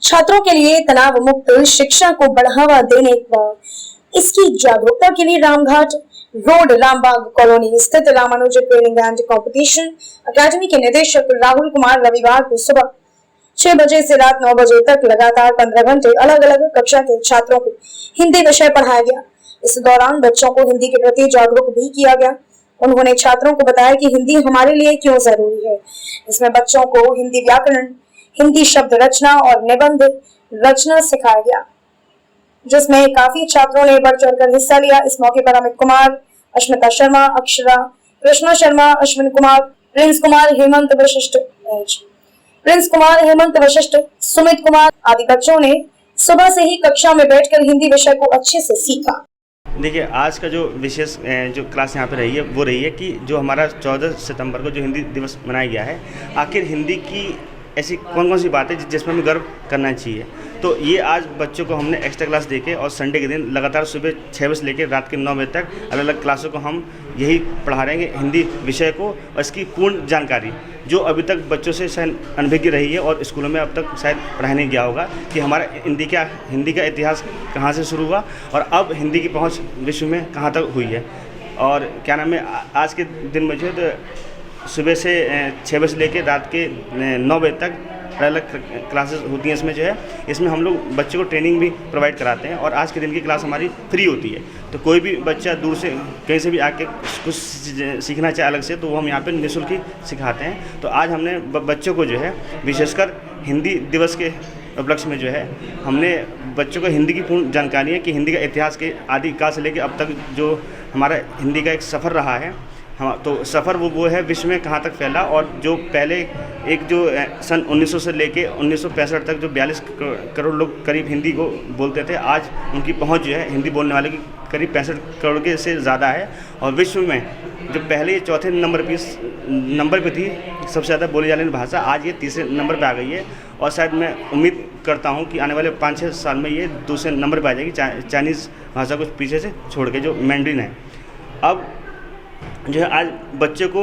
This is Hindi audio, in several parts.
छात्रों के लिए तनाव मुक्त शिक्षा को बढ़ावा देने व इसकी जागरूकता के लिए रामघाट रोड रामबाग कॉलोनी स्थित Ramanuj training and competition academy के निदेशक राहुल कुमार रविवार को सुबह 6 बजे से रात 9 बजे तक लगातार 15 घंटे अलग अलग कक्षा के छात्रों को हिंदी विषय पढ़ाया गया। इस दौरान बच्चों को हिंदी के प्रति जागरूक भी किया गया। उन्होंने छात्रों को बताया कि हिंदी हमारे लिए क्यों जरूरी है। इसमें बच्चों को हिंदी व्याकरण, हिंदी शब्द रचना और निबंध रचना सिखाया गया, जिसमें काफी छात्रों ने बढ़ चढ़कर हिस्सा लिया। इस मौके पर अमित कुमार, अश्मिता शर्मा, अक्षरा, कृष्णा शर्मा, अश्विन कुमार, प्रिंस कुमार, हेमंत वशिष्ठ, सुमित कुमार आदि बच्चों ने सुबह से ही कक्षा में बैठकर हिंदी विषय को अच्छे से सीखा। देखिए, आज का जो विशेष जो क्लास यहाँ पे रही है वो रही है कि जो हमारा 14 सितंबर को जो हिंदी दिवस मनाया गया है, आखिर हिंदी की ऐसी कौन कौन सी बातें जिसमें हमें गर्व करना चाहिए। तो ये आज बच्चों को हमने एक्स्ट्रा क्लास देके और संडे के दिन लगातार सुबह 6 बजे से लेकर रात के 9 बजे तक अलग अलग क्लासों को हम यही पढ़ा रहे हैं, हिंदी विषय को और इसकी पूर्ण जानकारी जो अभी तक बच्चों से शायद अनभिज्ञ रही है और स्कूलों में अब तक शायद पढ़ाया नहीं गया होगा कि हमारा हिंदी का इतिहास कहाँ से शुरू हुआ और अब हिंदी की पहुँच विश्व में कहाँ तक हुई है। और क्या नाम है, आज के दिन में जो है तो सुबह से 6 बजे से लेकर रात के 9 बजे तक अलग क्लासेस होती हैं। इसमें जो है इसमें हम लोग बच्चे को ट्रेनिंग भी प्रोवाइड कराते हैं और आज के दिन की क्लास हमारी फ्री होती है। तो कोई भी बच्चा दूर से कहीं से भी आके कुछ सीखना चाहे अलग से, तो वो हम यहाँ पे निःशुल्क ही सिखाते हैं। तो आज हमने बच्चों को जो है विशेषकर हिंदी दिवस के उपलक्ष्य में जो है हमने बच्चों को हिंदी की पूर्ण जानकारी है कि हिंदी का इतिहास के आदिकाल से लेकर अब तक जो हमारा हिंदी का एक सफ़र रहा है, हाँ, तो सफ़र वो है विश्व में कहाँ तक फैला और जो पहले एक जो सन 1900 से लेके 1965 तक जो 42 करोड़ लोग करीब हिंदी को बोलते थे, आज उनकी पहुंच जो है हिंदी बोलने वाले की करीब 65 करोड़ के से ज़्यादा है। और विश्व में जो पहले ये चौथे नंबर पे थी सबसे ज़्यादा बोली जाने वाली भाषा, आज ये तीसरे नंबर पे आ गई है। और शायद मैं उम्मीद करता हूँ कि आने वाले 5-6 साल में ये दूसरे नंबर पर आ जाएगी, चाइनीज़ भाषा को पीछे से छोड़ के जो मैंड्रिन है। अब जो है आज बच्चे को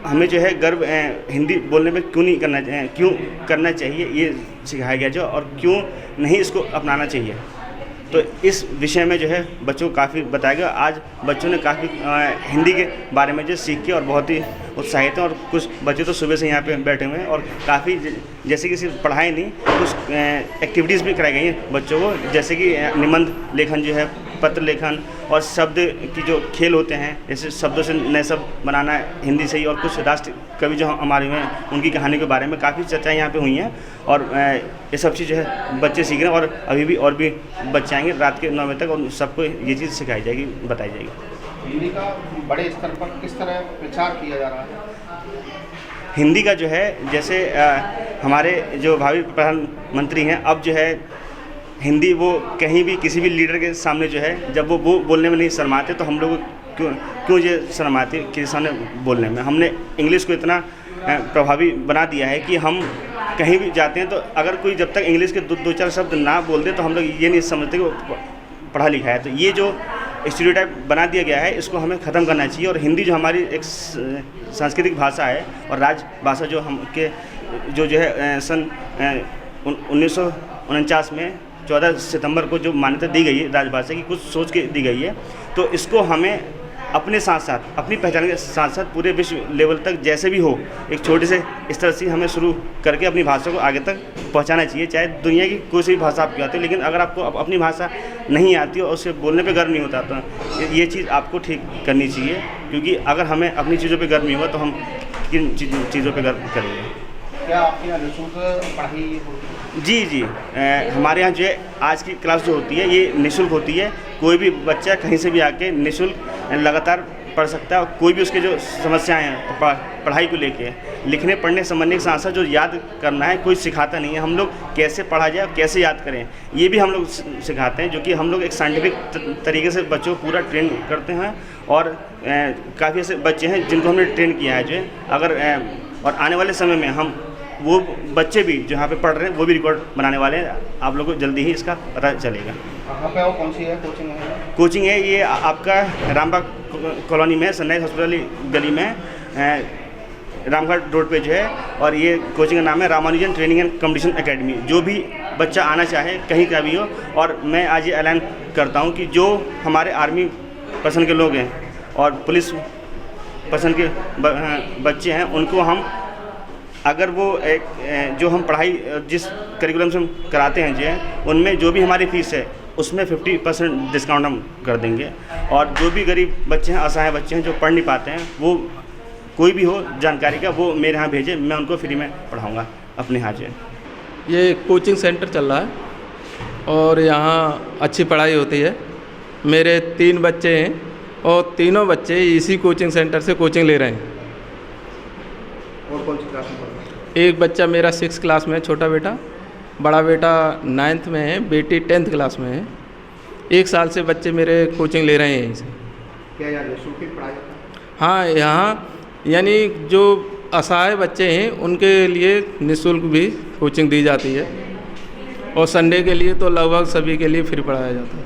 हमें जो है गर्व हिंदी बोलने में क्यों करना चाहिए ये सिखाया गया जो, और क्यों नहीं इसको अपनाना चाहिए। तो इस विषय में जो है बच्चों को काफ़ी बताया गया। आज बच्चों ने काफ़ी हिंदी के बारे में जो सीख के और बहुत ही उत्साहित हैं। और कुछ बच्चे तो सुबह से यहाँ पे बैठे हुए हैं और काफ़ी जैसे कि सिर्फ पढ़ाई नहीं, कुछ एक्टिविटीज़ भी कराई गई हैं बच्चों को, जैसे कि निबंध लेखन जो है, पत्र लेखन और शब्द की जो खेल होते हैं, जैसे शब्दों से नए शब्द बनाना हिंदी से ही, और कुछ राष्ट्र कवि जो हमारे हैं उनकी कहानी के बारे में काफ़ी चर्चाएँ यहाँ पे हुई हैं। और ये सब चीज़ जो है बच्चे सीख रहे हैं और अभी भी और भी बच्चे आएंगे रात के 9 बजे तक और सबको ये चीज़ सिखाई जाएगी, बताई जाएगी। हिंदी का बड़े स्तर पर किस तरह प्रचार किया जा रहा है? हिंदी का जो है जैसे हमारे जो भावी प्रधानमंत्री हैं, अब जो है हिंदी वो कहीं भी किसी भी लीडर के सामने जो है जब वो बोलने में नहीं शर्माते, तो हम लोग क्यों ये शर्माते किसी सामने बोलने में। हमने इंग्लिश को इतना प्रभावी बना दिया है कि हम कहीं भी जाते हैं तो अगर कोई जब तक इंग्लिश के 2-4 शब्द ना बोल दे तो हम लोग ये नहीं समझते कि वो पढ़ा लिखा है। तो ये जो स्टीरियोटाइप बना दिया गया है इसको हमें ख़त्म करना चाहिए। और हिंदी जो हमारी एक सांस्कृतिक भाषा है और राजभाषा जो जो है सन 1949 में 14 सितंबर को जो मान्यता दी गई है राजभाषा की, कुछ सोच के दी गई है। तो इसको हमें अपने साथ साथ, अपनी पहचान के साथ साथ पूरे विश्व लेवल तक जैसे भी हो, एक छोटे से स्तर से हमें शुरू करके अपनी भाषा को आगे तक पहुंचाना चाहिए। चाहे दुनिया की कोई सी भी भाषा आपकी आती है, लेकिन अगर आपको अपनी भाषा नहीं आती और उसे बोलने पे गर्व नहीं होता तो ये चीज़ आपको ठीक करनी चाहिए। क्योंकि अगर हमें अपनी चीज़ों पर गर्व नहीं हुआ तो हम किन चीज़ों पर गर्व करेंगे। क्या आपके यहाँ निःशुल्क पढ़ाई? जी, हमारे यहाँ जो है आज की क्लास जो होती है ये निःशुल्क होती है। कोई भी बच्चा कहीं से भी आके निःशुल्क लगातार पढ़ सकता है। और कोई भी उसके जो समस्याएं हैं पढ़ाई को लेके, लिखने पढ़ने संबंधी के साथ साथ जो याद करना है कोई सिखाता नहीं है। हम लोग कैसे पढ़ा जाए, कैसे याद करें, ये भी हम लोग सिखाते हैं, जो कि हम लोग एक साइंटिफिक तरीके से बच्चों को पूरा ट्रेन करते हैं। और काफ़ी ऐसे बच्चे हैं जिनको हमने ट्रेन किया है जो अगर और आने वाले समय में हम वो बच्चे भी जो यहाँ पे पढ़ रहे हैं वो भी रिकॉर्ड बनाने वाले हैं। आप लोगों को जल्दी ही इसका पता चलेगा। कहाँ पे कौन सी है कोचिंग है? कोचिंग है ये आपका रामबाग कॉलोनी में, सनराइज हॉस्पिटल गली में, रामघाट रोड पे जो है। और ये कोचिंग का नाम है Ramanujan training and competition academy. जो भी बच्चा आना चाहे कहीं का भी हो। और मैं आज ये ऐलान करता हूँ कि जो हमारे आर्मी पर्सन के लोग हैं और पुलिस पर्सन के बच्चे हैं, उनको हम अगर वो एक जो हम पढ़ाई जिस करिकुलम से हम कराते हैं जो उनमें जो भी हमारी फ़ीस है उसमें 50% डिस्काउंट हम कर देंगे। और जो भी गरीब बच्चे हैं, असहाय बच्चे हैं जो पढ़ नहीं पाते हैं, वो कोई भी हो जानकारी का वो मेरे यहाँ भेजें, मैं उनको फ्री में पढ़ाऊँगा अपने यहाँ से। ये कोचिंग सेंटर चल रहा है और यहाँ अच्छी पढ़ाई होती है। मेरे 3 बच्चे हैं और तीनों बच्चे इसी कोचिंग सेंटर से कोचिंग ले रहे हैं। और कौन सी क्लास में पढ़ रहे हैं? एक बच्चा मेरा 6th क्लास में है, छोटा बेटा। बड़ा बेटा 9th में है, बेटी 10th क्लास में है। 1 साल से बच्चे मेरे कोचिंग ले रहे हैं यहीं से। क्या यहाँ निःशुल्क ही पढ़ाई जाता है? हाँ, यहाँ यानी जो असहाय बच्चे हैं उनके लिए निःशुल्क भी कोचिंग दी जाती है और संडे के लिए तो लगभग सभी के लिए फ्री पढ़ाया जाता है।